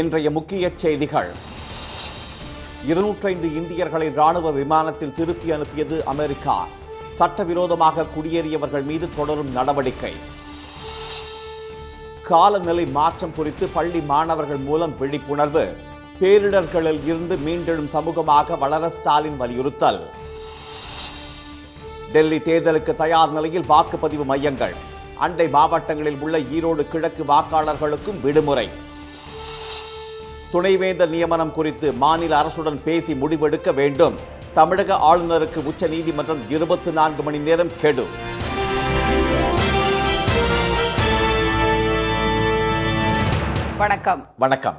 இன்றைய முக்கிய செய்திகள். 205 இந்தியர்களை ராணுவ விமானத்தில் திருப்பி அனுப்பியது அமெரிக்கா. சட்டவிரோதமாக குடியேறியவர்கள் மீது தொடரும் நடவடிக்கை. காலநிலை மாற்றம் குறித்து பள்ளி மாணவர்கள் மூலம் விழிப்புணர்வு. பேரிடர்களில் இருந்து மீண்டெழும் சமூகமாக வளர ஸ்டாலின் வலியுறுத்தல். டெல்லி தேர்தலுக்கு தயார் நிலையில் வாக்குப்பதிவு மையங்கள். அண்டை மாவட்டங்களில் உள்ள ஈரோடு கிழக்கு வாக்காளர்களுக்கும் விடுமுறை. துணைவேந்தர் நியமனம் குறித்து மாநில அரசுடன் பேசி முடிவெடுக்க வேண்டும். தமிழக ஆளுநருக்கு உச்சநீதிமன்றம் 24 மணி நேரம் கெடு. வணக்கம். வணக்கம்.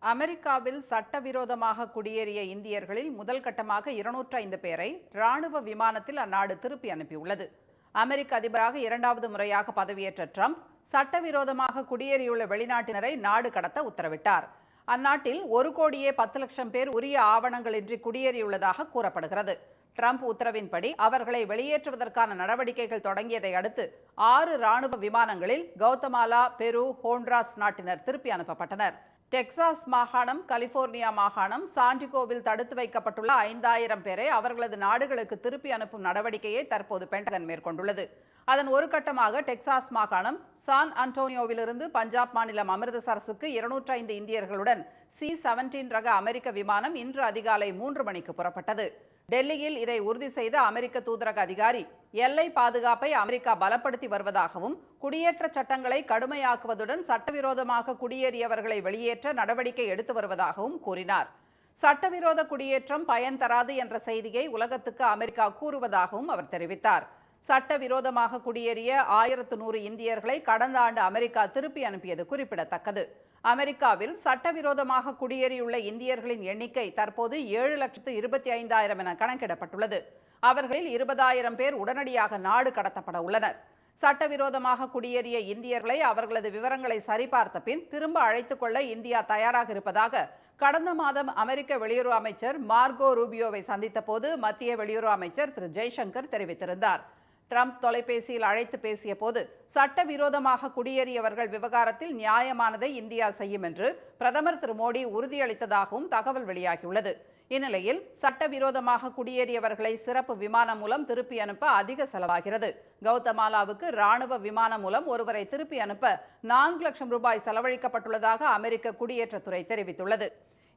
அமெரிக்காவில் சட்டவிரோதமாக குடியேறிய இந்தியர்களில் முதல் கட்டமாக 205 பேரை ராணுவ விமானத்தில் அந்நாடு திருப்பி அனுப்பியுள்ளது. அமெரிக்க அதிபராக 2வது முறையாக பதவியேற்ற ட்ரம்ப் சட்டவிரோதமாக குடியேறியுள்ள வெளிநாட்டினரை நாடு கடத்த உத்தரவிட்டார். அந்நாட்டில் 1,10,00,000 பேர் உரிய ஆவணங்களின்றி குடியேறியுள்ளதாக கூறப்படுகிறது. ட்ரம்ப் உத்தரவின்படி அவர்களை வெளியேற்றுவதற்கான நடவடிக்கைகள் தொடங்கியதை அடுத்து 6 ராணுவ விமானங்களில் கவுதமாலா, பெரு, ஹோண்ட்ராஸ் நாட்டினர் திருப்பி அனுப்பப்பட்டனர். டெக்சாஸ் மாகாணம், கலிபோர்னியா மாகாணம், சாண்டிகோவில் தடுத்து வைக்கப்பட்டுள்ள 5,000 பேரை அவர்களது நாடுகளுக்கு திருப்பி அனுப்பும் நடவடிக்கையை தற்போது பென்டகன் மேற்கொண்டுள்ளது. அதன் ஒரு கட்டமாக டெக்சாஸ் மாகாணம் சான் அன்டோனியோவிலிருந்து பஞ்சாப் மாநிலம் அமிர்தசரஸுக்கு 205 இந்தியர்களுடன் C-17 ரக அமெரிக்க விமானம் இன்று அதிகாலை 3 மணிக்கு புறப்பட்டது. டெல்லியில் இதை உறுதி செய்த அமெரிக்க தூதரக அதிகாரி, எல்லை பாதுகாப்பை அமெரிக்கா பலப்படுத்தி வருவதாகவும் குடியேற்ற சட்டங்களை கடுமையாக்குவதுடன் சட்டவிரோதமாக குடியேறியவர்களை வெளியேற்ற நடவடிக்கை எடுத்து வருவதாகவும் கூறினார். சட்டவிரோத குடியேற்றம் பயன் தராது என்ற செய்தியை உலகத்துக்கு அமெரிக்கா கூறுவதாகவும் அவர் தெரிவித்தார். சட்டவிரோதமாக குடியேறிய 1100 இந்தியர்களை கடந்த ஆண்டு அமெரிக்கா திருப்பி அனுப்பியது குறிப்பிடத்தக்கது. அமெரிக்காவில் சட்டவிரோதமாக குடியேறியுள்ள இந்தியர்களின் எண்ணிக்கை தற்போது 7,25,000 என கணக்கிடப்பட்டுள்ளது. அவர்களில் 20,000 பேர் உடனடியாக நாடு கடத்தப்பட உள்ளனர். சட்டவிரோதமாக குடியேறிய இந்தியர்களை அவர்களது விவரங்களை சரிபார்த்த பின் திரும்ப அழைத்துக் கொள்ள இந்தியா தயாராக இருப்பதாக கடந்த மாதம் அமெரிக்க வெளியுறவு அமைச்சர் மார்கோ ரூபியோவை சந்தித்த போது மத்திய வெளியுறவு அமைச்சர் திரு ஜெய்சங்கர் தெரிவித்திருந்தார். ட்ரம்ப் தொலைபேசியில் அழைத்து பேசிய போது சட்டவிரோதமாக குடியேறியவர்கள் விவகாரத்தில் நியாயமானதை இந்தியா செய்யும் என்று பிரதமர் திரு மோடி உறுதியளித்ததாகவும் தகவல் வெளியாகியுள்ளது. இந்நிலையில் சட்டவிரோதமாக குடியேறியவர்களை சிறப்பு விமானம் மூலம் திருப்பி அனுப்ப அதிக செலவாகிறது. கவுதமாலாவுக்கு ராணுவ விமானம் மூலம் ஒருவரை திருப்பி அனுப்ப 4 லட்சம் ரூபாய் செலவழிக்கப்பட்டுள்ளதாக அமெரிக்க குடியேற்றத்துறை தெரிவித்துள்ளது.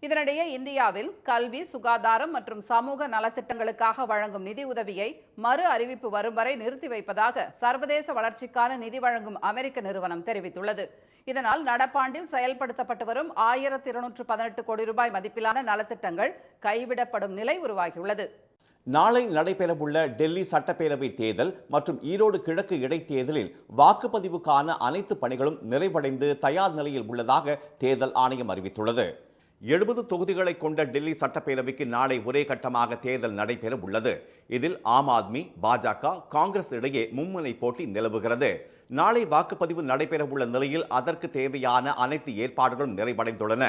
இதனிடையே இந்தியாவில் கல்வி, சுகாதாரம் மற்றும் சமூக நலத்திட்டங்களுக்காக வழங்கும் நிதி உதவியை மறு அறிவிப்பு வரும் வரை நிறுத்தி வைப்பதாக சர்வதேச வளர்ச்சிக்கான நிதி வழங்கும் அமெரிக்க நிறுவனம் தெரிவித்துள்ளது. இதனால் நடப்பாண்டில் செயல்படுத்தப்பட்டு வரும் 1,218 கோடி ரூபாய் மதிப்பிலான நலத்திட்டங்கள் கைவிடப்படும் நிலை உருவாகியுள்ளது. நாளை நடைபெறவுள்ள டெல்லி சட்டப்பேரவை தேர்தல் மற்றும் ஈரோடு கிழக்கு இடைத்தேர்தலில் வாக்குப்பதிவுக்கான அனைத்து பணிகளும் நிறைவடைந்து தயார் நிலையில் உள்ளதாக தேர்தல் ஆணையம் அறிவித்துள்ளது. 70 தொகுதிகளை கொண்ட டெல்லி சட்டப்பேரவைக்கு நாளை ஒரே கட்டமாக தேர்தல் நடைபெற உள்ளது. இதில் ஆம் ஆத்மி, பாஜக, காங்கிரஸ் இடையே மும்முனை போட்டி நிலவுகிறது. நாளை வாக்குப்பதிவு நடைபெறவுள்ள நிலையில் அதற்கு தேவையான அனைத்து ஏற்பாடுகளும் நிறைவடைந்துள்ளன.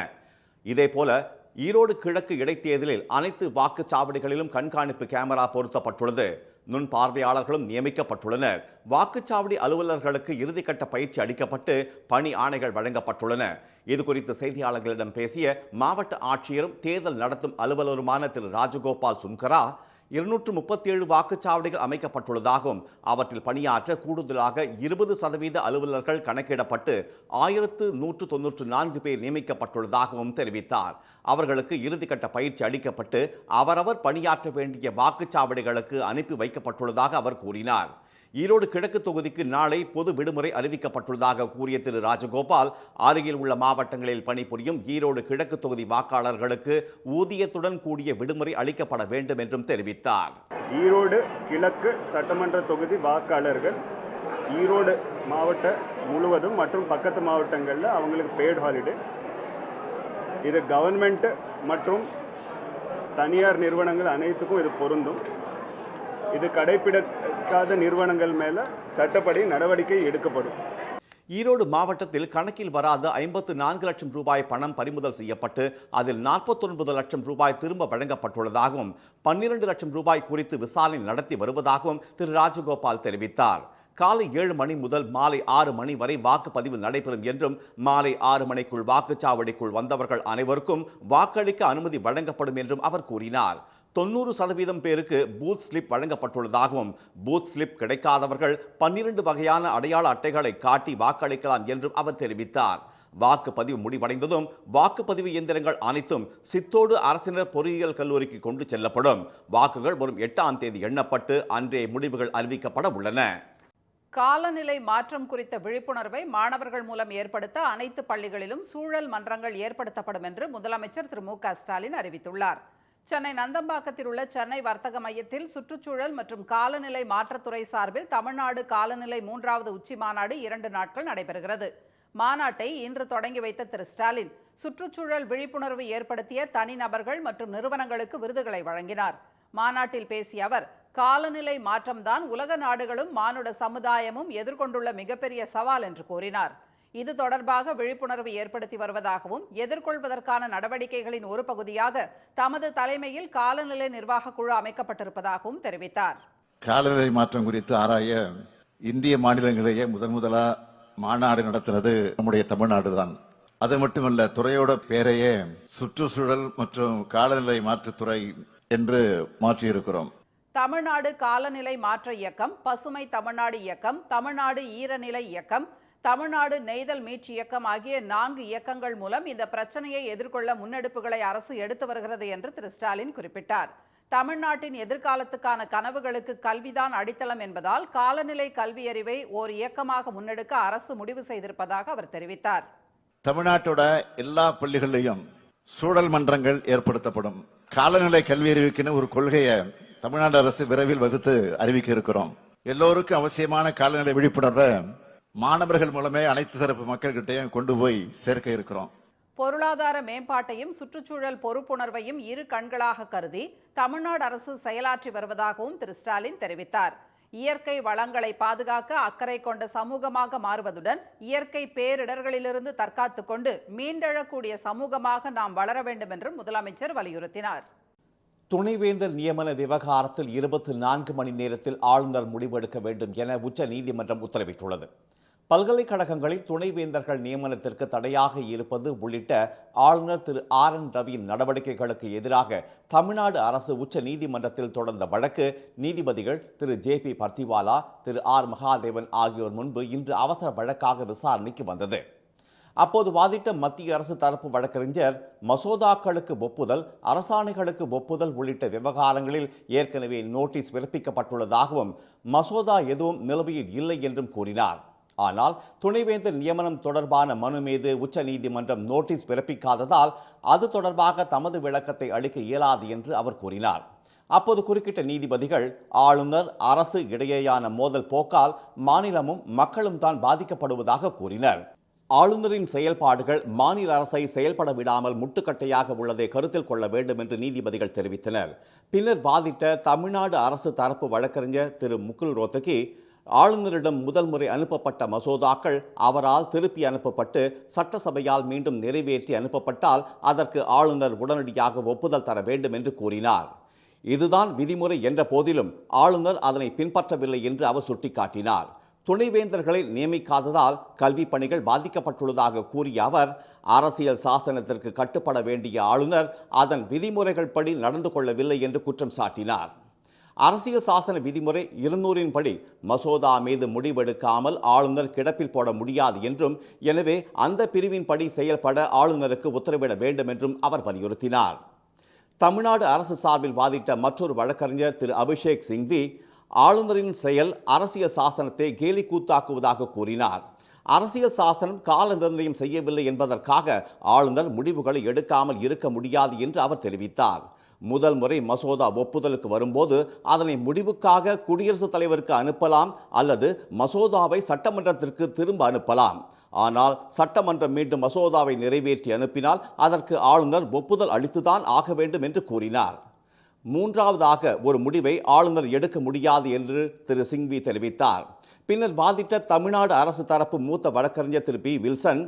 இதேபோல ஈரோடு கிழக்கு இடைத்தேர்தலில் அனைத்து வாக்குச்சாவடிகளிலும் கண்காணிப்பு கேமரா பொருத்தப்பட்டுள்ளது. நுண் பார்வையாளர்களும் நியமிக்கப்பட்டுள்ளனர். வாக்குச்சாவடி அலுவலர்களுக்கு இறுதிக்கட்ட பயிற்சி அளிக்கப்பட்டு பணி ஆணைகள் வழங்கப்பட்டுள்ளன. இதுகுறித்து செய்தியாளர்களிடம் பேசிய மாவட்ட ஆட்சியரும் தேர்தல் நடத்தும் அலுவலருமான திரு ராஜகோபால் சுன்கரா, 237 வாக்குச்சாவடிகள் அமைக்கப்பட்டுள்ளதாகவும் அவற்றில் பணியாற்ற கூடுதலாக 20% அலுவலர்கள் கணக்கிடப்பட்டு 1,194 பேர் நியமிக்கப்பட்டுள்ளதாகவும் தெரிவித்தார். அவர்களுக்கு இறுதிக்கட்ட பயிற்சி அளிக்கப்பட்டு அவரவர் பணியாற்ற வேண்டிய வாக்குச்சாவடிகளுக்கு அனுப்பி வைக்கப்பட்டுள்ளதாக அவர் கூறினார். ஈரோடு கிழக்கு தொகுதிக்கு நாளை பொது விடுமுறை அறிவிக்கப்பட்டுள்ளதாக கூறிய திரு ராஜகோபால், அருகில் உள்ள மாவட்டங்களில் பணிபுரியும் ஈரோடு கிழக்கு தொகுதி வாக்காளர்களுக்கு ஊதியத்துடன் கூடிய விடுமுறை அளிக்கப்பட வேண்டும் என்றும் தெரிவித்தார். ஈரோடு கிழக்கு சட்டமன்ற தொகுதி வாக்காளர்கள் ஈரோடு மாவட்ட முழுவதும் மற்றும் பக்கத்து மாவட்டங்களில் அவங்களுக்கு பெய்டு ஹாலிடே. இது கவர்மெண்ட் மற்றும் தனியார் நிறுவனங்கள் அனைத்துக்கும் இது பொருந்தும். இது கடைபிடிக்காத நிறுவனங்கள் மேல சட்டப்படி நடவடிக்கை எடுக்கப்படும். ஈரோடு மாவட்டத்தில் கணக்கில் வராத 54 லட்சம் ரூபாய் பணம் பறிமுதல் செய்யப்பட்டு அதில் 49 லட்சம் ரூபாய் திரும்ப வழங்கப்பட்டுள்ளதாகவும் 12 லட்சம் ரூபாய் குறித்து விசாரணை நடத்தி வருவதாகவும் திரு ராஜகோபால் தெரிவித்தார். காலை 7 மணி முதல் மாலை 6 மணி வரை வாக்குப்பதிவு நடைபெறும் என்றும் மாலை 6 மணிக்குள் வாக்குச்சாவடிக்குள் வந்தவர்கள் அனைவருக்கும் வாக்களிக்க அனுமதி வழங்கப்படும் என்றும் அவர் கூறினார். 90% பேருக்கு பூத் ஸ்லிப் வழங்கப்பட்டுள்ளதாகவும் பூத் ஸ்லிப் கிடைக்காதவர்கள் 12 வகையான அடையாள அட்டைகளை காட்டி வாக்களிக்கலாம் என்றும் அவர் தெரிவித்தார். வாக்குப்பதிவு முடிவடைந்ததும் வாக்குப்பதிவு இயந்திரங்கள் அனைத்தும் சித்தோடு அரசினர் பொறியியல் கல்லூரிக்கு கொண்டு செல்லப்படும். வாக்குகள் வரும் 8ஆம் தேதி எண்ணப்பட்டு அன்றே முடிவுகள் அறிவிக்கப்பட உள்ளன. காலநிலை மாற்றம் குறித்த விழிப்புணர்வை மாணவர்கள் மூலம் ஏற்படுத்த அனைத்து பள்ளிகளிலும் சூழல் மன்றங்கள் ஏற்படுத்தப்படும் என்று முதலமைச்சர் திரு மு.க. ஸ்டாலின் அறிவித்துள்ளார். சென்னை நந்தம்பாக்கத்தில் உள்ள சென்னை வர்த்தக மையத்தில் சுற்றுச்சூழல் மற்றும் காலநிலை மாற்றத்துறை சார்பில் தமிழ்நாடு காலநிலை 3வது உச்சி மாநாடு 2 நாட்கள் நடைபெறுகிறது. மாநாட்டை இன்று தொடங்கி வைத்த திரு ஸ்டாலின் சுற்றுச்சூழல் விழிப்புணர்வு ஏற்படுத்திய தனிநபர்கள் மற்றும் நிறுவனங்களுக்கு விருதுகளை வழங்கினார். மாநாட்டில் பேசிய அவர், காலநிலை மாற்றம்தான் உலக நாடுகளும் மானுட சமுதாயமும் எதிர்கொண்டுள்ள மிகப்பெரிய சவால் என்று கூறினார். இது தொடர்பாக விழிப்புணர்வு ஏற்படுத்தி வருவதாகவும் எதிர்கொள்வதற்கான நடவடிக்கைகளின் ஒரு பகுதியாக தமது தலைமையில் காலநிலை நிர்வாக குழு அமைக்கப்பட்டிருப்பதாகவும் தெரிவித்தார். காலநிலை மாற்றம் குறித்து ஆராய இந்திய மாநிலங்களிலேயே முதலா மாநாடு நடத்துறது நம்முடைய தமிழ்நாடு தான். அது மட்டுமல்ல, துறையோட பேரையே சுற்றுச்சூழல் மற்றும் காலநிலை மாற்றுத்துறை என்று மாற்றியிருக்கிறோம். தமிழ்நாடு காலநிலை மாற்ற இயக்கம், பசுமை தமிழ்நாடு இயக்கம், தமிழ்நாடு ஈரநிலை இயக்கம், தமிழ்நாடு நெய்தல் மீட்சி இயக்கம் ஆகிய 4 இயக்கங்கள் மூலம் இந்த பிரச்சனையை எதிர்கொள்ள முன்னெடுப்புகளை அரசு எடுத்து வருகிறது என்று திரு ஸ்டாலின் குறிப்பிட்டார். தமிழ்நாட்டின் எதிர்காலத்துக்கான கனவுகளுக்கு கல்விதான் அடித்தளம் என்பதால் காலநிலை கல்வி அறிவை ஓர் இயக்கமாக முன்னெடுக்க அரசு முடிவு செய்திருப்பதாக அவர் தெரிவித்தார். தமிழ்நாட்டோட எல்லா பள்ளிகளிலும் சூழல் மன்றங்கள் ஏற்படுத்தப்படும். காலநிலை கல்வி அறிவிக்குன்னு ஒரு கொள்கையை தமிழ்நாடு அரசு விரைவில் வகுத்து அறிவிக்க இருக்கிறோம். எல்லோருக்கும் அவசியமான காலநிலை விழிப்புணர்வை மாணவர்கள் மூலமே அனைத்து தரப்பு மக்கள்கிட்டையும் கொண்டு போய் சேர்க்க இருக்கிறோம். பொருளாதார மேம்பாட்டையும் சுற்றுச்சூழல் பொறுப்புணர்வையும் இரு கண்களாக கருதி தமிழ்நாடு அரசு செயலாற்றி வருவதாகவும் திரு ஸ்டாலின் தெரிவித்தார். இயற்கை வளங்களை பாதுகாக்க அக்கறை கொண்ட சமூகமாக மாறுவதுடன் இயற்கை பேரிடர்களிலிருந்து தற்காத்துக் கொண்டு மீண்டெழக்கூடிய சமூகமாக நாம் வளர வேண்டும் என்றும் முதலமைச்சர் வலியுறுத்தினார். துணைவேந்தர் நியமன விவகாரத்தில் 24 மணி நேரத்தில் ஆளுநர் முடிவெடுக்க வேண்டும் என உச்ச நீதிமன்றம் உத்தரவிட்டுள்ளது. பல்கலைக்கழகங்களில் துணைவேந்தர்கள் நியமனத்திற்கு தடையாக இருப்பது உள்ளிட்ட ஆளுநர் திரு ஆர்.என். ரவியின் நடவடிக்கைகளுக்கு எதிராக தமிழ்நாடு அரசு உச்ச நீதிமன்றத்தில் தொடர்ந்த வழக்கு நீதிபதிகள் திரு ஜே.பி. பர்திவாலா, திரு ஆர். மகாதேவன் ஆகியோர் முன்பு இன்று அவசர வழக்காக விசாரணைக்கு வந்தது. அப்போது வாதிட்ட மத்திய அரசு தரப்பு வழக்கறிஞர் மசோதாக்களுக்கு ஒப்புதல், அரசாணைகளுக்கு ஒப்புதல் உள்ளிட்ட விவகாரங்களில் ஏற்கனவே நோட்டீஸ் பிறப்பிக்கப்பட்டுள்ளதாகவும் மசோதா எதுவும் நிலுவையில் இல்லை என்றும் கூறினார். ஆனால் துணைவேந்தர் நியமனம் தொடர்பான மனு மீது உச்ச நீதிமன்றம் நோட்டீஸ் பிறப்பிக்காததால் அது தொடர்பாக தமது விளக்கத்தை அளிக்க இயலாது என்று அவர் கூறினார். அப்போது குறுக்கிட்ட நீதிபதிகள், ஆளுநர் அரசு இடையேயான மோதல் போக்கால் மாநிலமும் மக்களும் தான் பாதிக்கப்படுவதாக கூறினர். ஆளுநரின் செயல்பாடுகள் மாநில அரசை செயல்பட விடாமல் முட்டுக்கட்டையாக உள்ளதை கருத்தில் கொள்ள வேண்டும் என்று நீதிபதிகள் தெரிவித்தனர். பின்னர் வாதிட்ட தமிழ்நாடு அரசு தரப்பு வழக்கறிஞர் திரு முகுல் ரோத்தகி, ஆளுநரிடம் முதல் முறை அனுப்பப்பட்ட மசோதாக்கள் அவரால் திருப்பி அனுப்பப்பட்டு சட்டசபையால் மீண்டும் நிறைவேற்றி அனுப்பப்பட்டால் அதற்கு ஆளுநர் உடனடியாக ஒப்புதல் தர வேண்டும் என்று கூறினார். இதுதான் விதிமுறை என்ற போதிலும் ஆளுநர் அதனை பின்பற்றவில்லை என்று அவர் சுட்டிக்காட்டினார். துணைவேந்தர்களை நியமிக்காததால் கல்வி பணிகள் பாதிக்கப்பட்டுள்ளதாக கூறிய அவர், அரசியல் சாசனத்திற்கு கட்டுப்பட வேண்டிய ஆளுநர் அதன் விதிமுறைகள் படி நடந்து கொள்ளவில்லை என்று குற்றம் சாட்டினார். அரசியல் சாசன விதிமுறை 200 படி மசோதா மீது முடிவெடுக்காமல் ஆளுநர் கிடப்பில் போட முடியாது என்றும், எனவே அந்த பிரிவின் படி செயல்பட ஆளுநருக்கு உத்தரவிட வேண்டும் என்றும் அவர் வலியுறுத்தினார். தமிழ்நாடு அரசு சார்பில் வாதிட்ட மற்றொரு வழக்கறிஞர் திரு அபிஷேக் சிங்வி, ஆளுநரின் செயல் அரசியல் சாசனத்தை கேலி கூத்தாக்குவதாக கூறினார். அரசியல் சாசனம் கால நிர்ணயம் செய்யவில்லை என்பதற்காக ஆளுநர் முடிவுகளை எடுக்காமல் இருக்க முடியாது என்று அவர் தெரிவித்தார். முதல் முறை மசோதா ஒப்புதலுக்கு வரும்போது அதனை முடிவுக்காக குடியரசுத் தலைவருக்கு அனுப்பலாம் அல்லது மசோதாவை சட்டமன்றத்திற்கு திரும்ப அனுப்பலாம். ஆனால் சட்டமன்றம் மீண்டும் மசோதாவை நிறைவேற்றி அனுப்பினால் அதற்கு ஆளுநர் ஒப்புதல் அளித்துதான் ஆக வேண்டும் என்று கூறினார். மூன்றாவதாக ஒரு முடிவை ஆளுநர் எடுக்க முடியாது என்று திரு சிங்வி தெரிவித்தார். பின்னர் வாதிட்ட தமிழ்நாடு அரசு தரப்பு மூத்த வழக்கறிஞர் திரு பி. வில்சன்,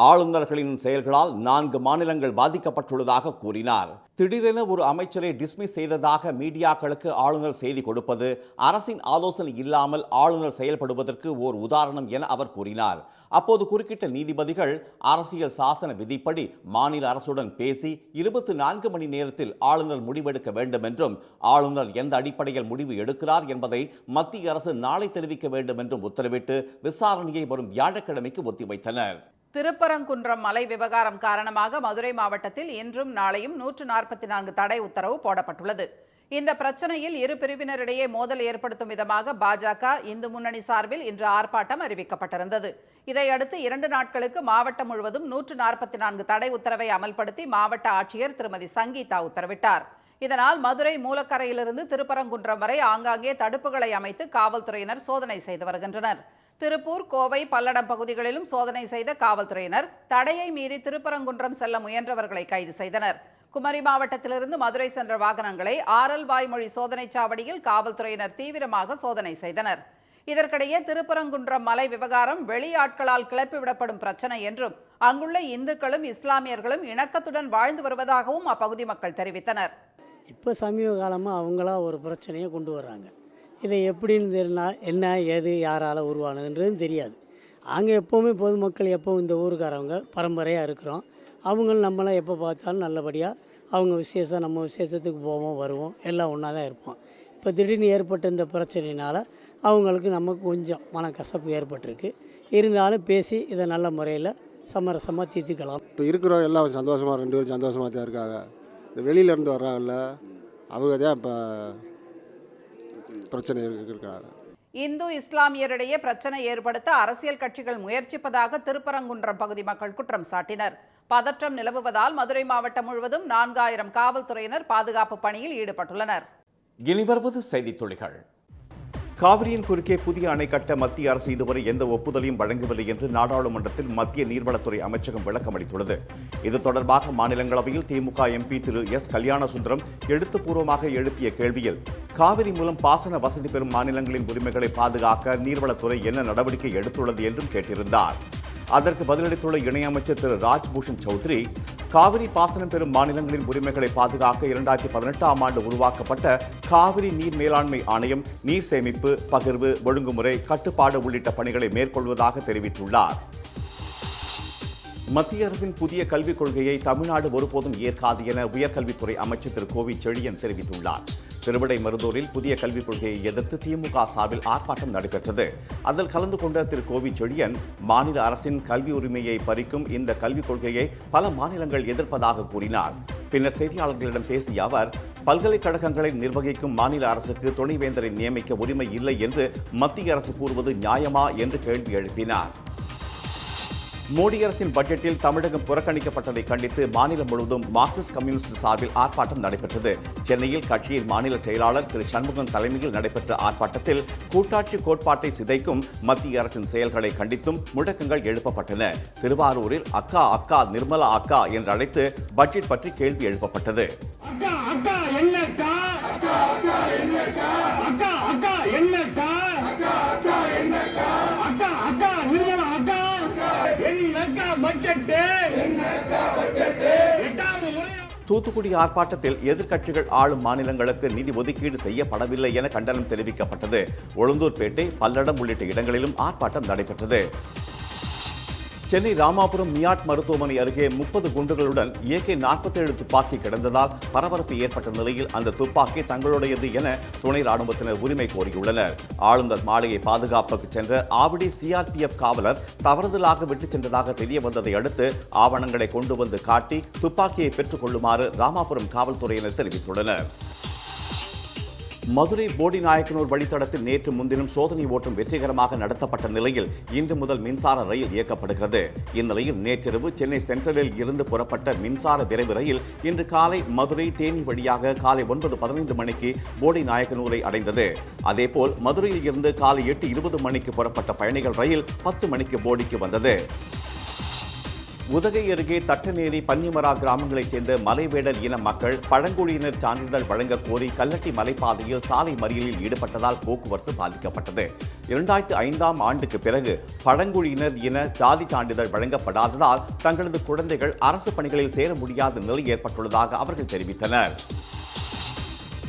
ஆளுநர்களின் செயல்களால் 4 மாநிலங்கள் பாதிக்கப்பட்டுள்ளதாக கூறினார். திடீரென ஒரு அமைச்சரை டிஸ்மிஸ் செய்ததாக மீடியாக்களுக்கு ஆளுநர் செய்தி கொடுப்பது அரசின் ஆலோசனை இல்லாமல் ஆளுநர் செயல்படுவதற்கு ஓர் உதாரணம் என அவர் கூறினார். அப்போது குறுக்கிட்ட நீதிபதிகள் அரசியல் சாசன விதிப்படி மாநில அரசுடன் பேசி 24 மணி நேரத்தில் ஆளுநர் முடிவெடுக்க வேண்டும் என்றும் ஆளுநர் எந்த அடிப்படையில் முடிவு எடுக்கிறார் என்பதை மத்திய அரசு நாளை தெரிவிக்க வேண்டும் என்றும் உத்தரவிட்டு விசாரணையை வரும் வியாழக்கிழமைக்கு ஒத்திவைத்தனர். திருப்பரங்குன்றம் மலை விவகாரம் காரணமாக மதுரை மாவட்டத்தில் இன்றும் நாளையும் 144 தடை உத்தரவு போடப்பட்டுள்ளது. இந்த பிரச்சனையில் இரு பிரிவினரிடையே மோதல் ஏற்படுத்தும் விதமாக பாஜக, இந்து முன்னணி சார்பில் இன்று ஆர்ப்பாட்டம் அறிவிக்கப்பட்டிருந்தது. இதையடுத்து 2 நாட்களுக்கு மாவட்டம் முழுவதும் 144 தடை உத்தரவை அமல்படுத்தி மாவட்ட ஆட்சியர் திருமதி சங்கீதா உத்தரவிட்டார். இதனால் மதுரை மூலக்கரையிலிருந்து திருப்பரங்குன்றம் வரை ஆங்காங்கே தடுப்புகளை அமைத்து காவல்துறையினர் சோதனை செய்து வருகின்றனர். திருப்பூர், கோவை, பல்லடம் பகுதிகளிலும் சோதனை செய்த காவல்துறையினர் தடையை மீறி திருப்பரங்குன்றம் செல்ல முயன்றவர்களை கைது செய்தனர். குமரி மாவட்டத்திலிருந்து மதுரை சென்ற வாகனங்களை ஆரல் வாய்மொழி சோதனைச் சாவடியில் காவல்துறையினர் தீவிரமாக சோதனை செய்தனர். இதற்கிடையே திருப்பரங்குன்றம் மலை விவகாரம் வெளியாட்களால் கிளப்பிவிடப்படும் பிரச்சனை என்றும் அங்குள்ள இந்துக்களும் இஸ்லாமியர்களும் இணக்கத்துடன் வாழ்ந்து வருவதாகவும் அப்பகுதி மக்கள் தெரிவித்தனர். இப்போ சமீப காலமாக அவங்களா ஒரு பிரச்சனையை கொண்டு வர்றாங்க. இதை எப்படின்னு தெரினா என்ன ஏது யாரால் உருவானதுன்றது தெரியாது. அங்கே எப்போவுமே பொதுமக்கள் எப்போவும் இந்த ஊருக்காரவங்க பரம்பரையாக இருக்கிறோம். அவங்களும் நம்மளை எப்போ பார்த்தாலும் நல்லபடியாக அவங்க விசேஷம் நம்ம விசேஷத்துக்கு போவோம் வருவோம் எல்லாம் ஒன்றா தான் இருப்போம். இப்போ திடீர்னு ஏற்பட்ட இந்த பிரச்சனையினால் அவங்களுக்கு நமக்கு கொஞ்சம் மனக்கசப்பு ஏற்பட்டிருக்கு. இருந்தாலும் பேசி இதை நல்ல முறையில் சமரசமாக தீர்த்துக்கலாம். இப்போ இருக்கிறவங்க எல்லாம் சந்தோஷமாக 2 பேரும் சந்தோஷமாக தான் இருக்காங்க. இந்த வெளியிலேருந்து வர்றாங்கல்ல அவங்க தான் இப்போ பிரச்சனை இருக்கிறாங்க. இந்து இஸ்லாமியரிடையே பிரச்சனை ஏற்படுத்த அரசியல் கட்சிகள் முயற்சிப்பதாக திருப்பரங்குன்றம் பகுதி மக்கள் குற்றம் சாட்டினர். பதற்றம் நிலவுவதால் மதுரை மாவட்டம் முழுவதும் 4000 காவல்துறையினர் பாதுகாப்பு பணியில் ஈடுபட்டுள்ளனர். இனி வருவது செய்தித் துளிகள். காவிரியின் குறுக்கே புதிய அணை கட்ட மத்திய அரசு இதுவரை எந்த ஒப்புதலையும் வழங்கவில்லை என்று நாடாளுமன்றத்தில் மத்திய நீர்வளத்துறை அமைச்சகம் விளக்கம் அளித்துள்ளது. இது தொடர்பாக மாநிலங்களவையில் திமுக எம்பி திரு எஸ். கல்யாணசுந்தரம் எழுத்துப்பூர்வமாக எழுப்பிய கேள்வியில் காவிரி மூலம் பாசன வசதி பெறும் மாநிலங்களின் உரிமைகளை பாதுகாக்க நீர்வளத்துறை என்ன நடவடிக்கை எடுத்துள்ளது என்றும் கேட்டிருந்தார். அதற்கு பதிலளித்துள்ள இணையமைச்சர் திரு ராஜ்பூஷன் சௌத்ரி, காவிரி பாசனம் பெறும் மாநிலங்களின் உரிமைகளை பாதுகாக்க 2018ஆம் ஆண்டு உருவாக்கப்பட்ட காவிரி நீர் மேலாண்மை ஆணையம் நீர் சேமிப்பு, பகிர்வு, ஒழுங்குமுறை, கட்டுப்பாடு உள்ளிட்ட பணிகளை மேற்கொள்வதாக தெரிவித்துள்ளார். மத்திய அரசின் புதிய கல்விக் கொள்கையை தமிழ்நாடு ஒருபோதும் ஏற்காது என உயர்கல்வித்துறை அமைச்சர் திரு கோவி செழியன் தெரிவித்துள்ளார். திருவிடைமருதூரில் புதிய கல்விக் கொள்கையை எதிர்த்து திமுக சார்பில் ஆர்ப்பாட்டம் நடைபெற்றது. அதில் கலந்து கொண்ட திரு கோவி செழியன், மாநில அரசின் கல்வி உரிமையை பறிக்கும் இந்த கல்விக் கொள்கையை பல மாநிலங்கள் எதிர்ப்பதாக கூறினார். பின்னர் செய்தியாளர்களிடம் பேசிய அவர், பல்கலைக்கழகங்களை நிர்வகிக்கும் மாநில அரசுக்கு துணைவேந்தரை நியமிக்க உரிமை இல்லை என்று மத்திய அரசு கூறுவது நியாயமா என்று கேள்வி எழுப்பினார். மோடி அரசின் பட்ஜெட்டில் தமிழகம் புறக்கணிக்கப்பட்டதை கண்டித்து மாநிலம் முழுவதும் மார்க்சிஸ்ட் கம்யூனிஸ்ட் சார்பில் ஆர்ப்பாட்டம் நடைபெற்றது. சென்னையில் கட்சியின் மாநில செயலாளர் திரு சண்முகம் தலைமையில் நடைபெற்ற ஆர்ப்பாட்டத்தில் கூட்டாட்சி கோட்பாட்டை சிதைக்கும் மத்திய அரசின் செயல்களை கண்டித்தும் முழக்கங்கள் எழுப்பப்பட்டன. திருவாரூரில் அக்கா அக்கா நிர்மலா அக்கா என்று அழைத்து பட்ஜெட் பற்றி கேள்வி எழுப்பப்பட்டது. தூத்துக்குடி ஆர்ப்பாட்டத்தில் எதிர்க்கட்சிகள் ஆளும் மாநிலங்களுக்கு நிதி ஒதுக்கீடு செய்யப்படவில்லை என கண்டனம் தெரிவிக்கப்பட்டது. உளுந்தூர்பேட்டை, பல்லடம் உள்ளிட்ட இடங்களிலும் ஆர்ப்பாட்டம் நடைபெற்றது. சென்னை ராமாபுரம் மியாட் மருத்துவமனை அருகே 30 குண்டுகளுடன் AK-47 துப்பாக்கி கிடந்ததால் பரபரப்பு ஏற்பட்ட நிலையில் அந்த துப்பாக்கி தங்களுடையது என துணை ராணுவத்தினர் உரிமை கோரியுள்ளனர். ஆளுநர் மாளிகை பாதுகாப்புக்கு சென்ற ஆவடி CRPF காவலர் தவறுதலாக விட்டுச் சென்றதாக தெரிய வந்ததை அடுத்து ஆவணங்களை கொண்டு வந்து காட்டி துப்பாக்கியை பெற்றுக் கொள்ளுமாறு ராமாபுரம் காவல்துறையினர் தெரிவித்துள்ளனர். மதுரை போடிநாயக்கனூர் வழித்தடத்தில் நேற்று முன்தினம் சோதனை ஓட்டம் வெற்றிகரமாக நடத்தப்பட்ட நிலையில் இன்று முதல் மின்சார ரயில் இயக்கப்படுகிறது. இந்நிலையில் நேற்றிரவு சென்னை சென்ட்ரலில் இருந்து புறப்பட்ட மின்சார விரைவு ரயில் இன்று காலை மதுரை தேனி வழியாக காலை 9:15 மணிக்கு போடிநாயக்கனூரை அடைந்தது. அதேபோல் மதுரையில் இருந்து காலை 8:20 மணிக்கு புறப்பட்ட பயணிகள் ரயில் 10 மணிக்கு போடிக்கு வந்தது. உதகை அருகே தட்டநேரி பன்னிமரா கிராமங்களைச் சேர்ந்த மலைவேடர் இன மக்கள் பழங்குடியினர் சான்றிதழ் வழங்க கோரி கல்லட்டி மலைப்பாதையில் சாலை மறியலில் ஈடுபட்டதால் போக்குவரத்து பாதிக்கப்பட்டது. 2005ஆம் ஆண்டுக்கு பிறகு பழங்குடியினர் இன ஜாதி சான்றிதழ் வழங்கப்படாததால் தங்களது குழந்தைகள் அரசு பணிகளில் சேர முடியாத நிலை ஏற்பட்டுள்ளதாக அவர்கள் தெரிவித்தனர்.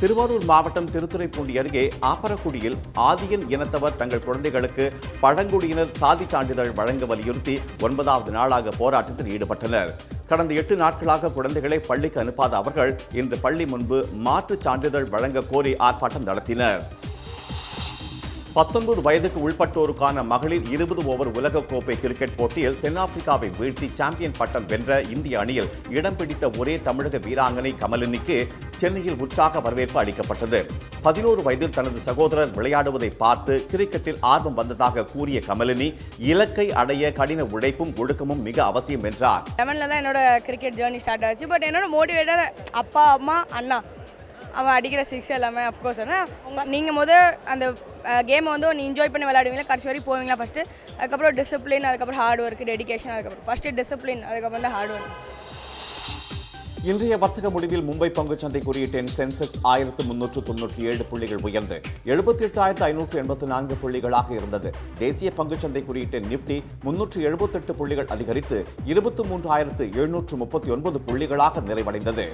திருவாரூர் மாவட்டம் திருத்துறைப்பூண்டி அருகே ஆப்பரக்குடியில் ஆதியன் இனத்தவர் தங்கள் குழந்தைகளுக்கு பழங்குடியினர் சாதி சான்றிதழ் வழங்க வலியுறுத்தி 9வது நாளாக போராட்டத்தில் ஈடுபட்டனர். கடந்த 8 நாட்களாக குழந்தைகளை பள்ளிக்கு அனுப்பாத அவர்கள் இன்று பள்ளி முன்பு மாற்றுச் சான்றிதழ் வழங்க கோரி ஆர்ப்பாட்டம் நடத்தினர். 19 வயதுக்கு உள்பட்டோருக்கான மகளிர் 20 ஓவர் உலகக்கோப்பை கிரிக்கெட் போட்டியில் தென்னாப்பிரிக்காவை வீழ்த்தி சாம்பியன் பட்டம் வென்ற இந்திய அணியில் இடம் பிடித்த ஒரே தமிழக வீராங்கனை கமலினிக்கு சென்னையில் உற்சாக வரவேற்பு அளிக்கப்பட்டது. 11 வயதில் தனது சகோதரர் விளையாடுவதை பார்த்து கிரிக்கெட்டில் ஆர்வம் வந்ததாக கூறிய கமலினி, இலக்கை அடைய கடின உழைப்பும் ஒழுக்கமும் மிக அவசியம் என்றார். 11ல் தான் என்னோட கிரிக்கெட் ஜேர்னி ஸ்டார்ட் ஆச்சு. பட் என்னோட மோட்டிவேட்டர் அப்பா, அம்மா, அண்ணா. அவன் அடிக்கிற சிக்ஸ் எல்லாமே அஃப்கோர்ஸ் நீங்கள் அந்த கேமை நீ என்ஜாய் பண்ணி விளையாடுவீங்களா, கடைசி வரைக்கும் போவீங்களா ஃபஸ்ட்டு. அதுக்கப்புறம் டிசிப்ளின், அதுக்கப்புறம் ஹார்ட் ஒர்க், டெடிகேஷன், அதுக்கப்புறம் ஃபஸ்ட்டு டிசிப்ளின், அதுக்கப்புறம் தான் ஹார்ட் ஒர்க். இன்றைய வர்த்தக முடிவில் மும்பை பங்குச்சந்தை குறியீட்டின் சென்செக்ஸ் 1397 புள்ளிகள் உயர்ந்து 78,584 புள்ளிகளாக இருந்தது. தேசிய பங்குச்சந்தை குறியீட்டின் நிப்டி 378 புள்ளிகள் அதிகரித்து 23,739 புள்ளிகளாக நிறைவடைந்தது.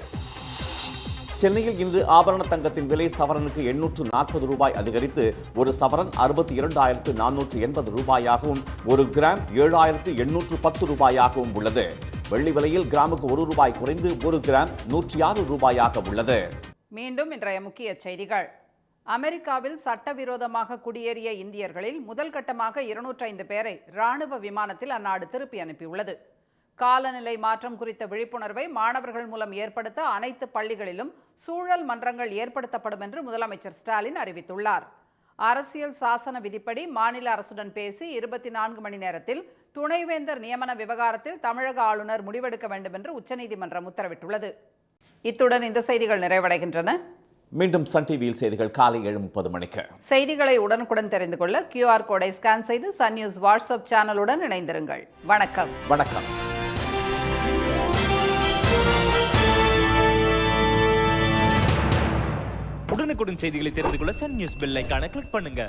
சென்னையில் இன்று ஆபரண தங்கத்தின் விலை சவரனுக்கு 840 ரூபாய் அதிகரித்து ஒரு சவரன் 62,480 ரூபாயாகவும் ஒரு கிராம் 7,810 ரூபாயாகவும் உள்ளது. வெள்ளி விலையில் கிராமுக்கு 1 ரூபாய் குறைந்து 1 கிராம் 106 ரூபாயாக உள்ளது. மீண்டும் இன்றைய முக்கிய செய்திகள். அமெரிக்காவில் சட்டவிரோதமாக குடியேறிய இந்தியர்களில் முதல் கட்டமாக 205 பேரை ராணுவ விமானத்தில் அந்நாடு திருப்பி அனுப்பியுள்ளது. காலநிலை மாற்றம் குறித்த விழிப்புணர்வை மாணவர்கள் மூலம் ஏற்படுத்த அனைத்து பள்ளிகளிலும் சூழல் மன்றங்கள் ஏற்படுத்தப்படும் என்று முதலமைச்சர் ஸ்டாலின் அறிவித்துள்ளார். அரசியல் சாசன விதிப்படி மாநில அரசுடன் பேசி 24 மணி நேரத்தில் துணைவேந்தர் நியமன விவகாரத்தில் தமிழக ஆளுநர் முடிவெடுக்க வேண்டும் என்று உச்சநீதிமன்றம் உத்தரவிட்டுள்ளது. இத்துடன் இந்த செய்திகள் நிறைவடைகின்றன. மீண்டும் சன் டிவியில் செய்திகள் காலை 7:30 மணிக்கு. செய்திகளை உடனுக்குடன் தெரிந்து கொள்ள QR கோடை ஸ்கேன் செய்து சன் நியூஸ் வாட்ஸ்அப் சேனலுடன் இணைந்திருங்கள். வணக்கம். வணக்கம். உடனுக்குடன் செய்திகளை தெரிந்து கொள்ள சன் நியூஸ் பெல் ஐகானை கிளிக் பண்ணுங்க.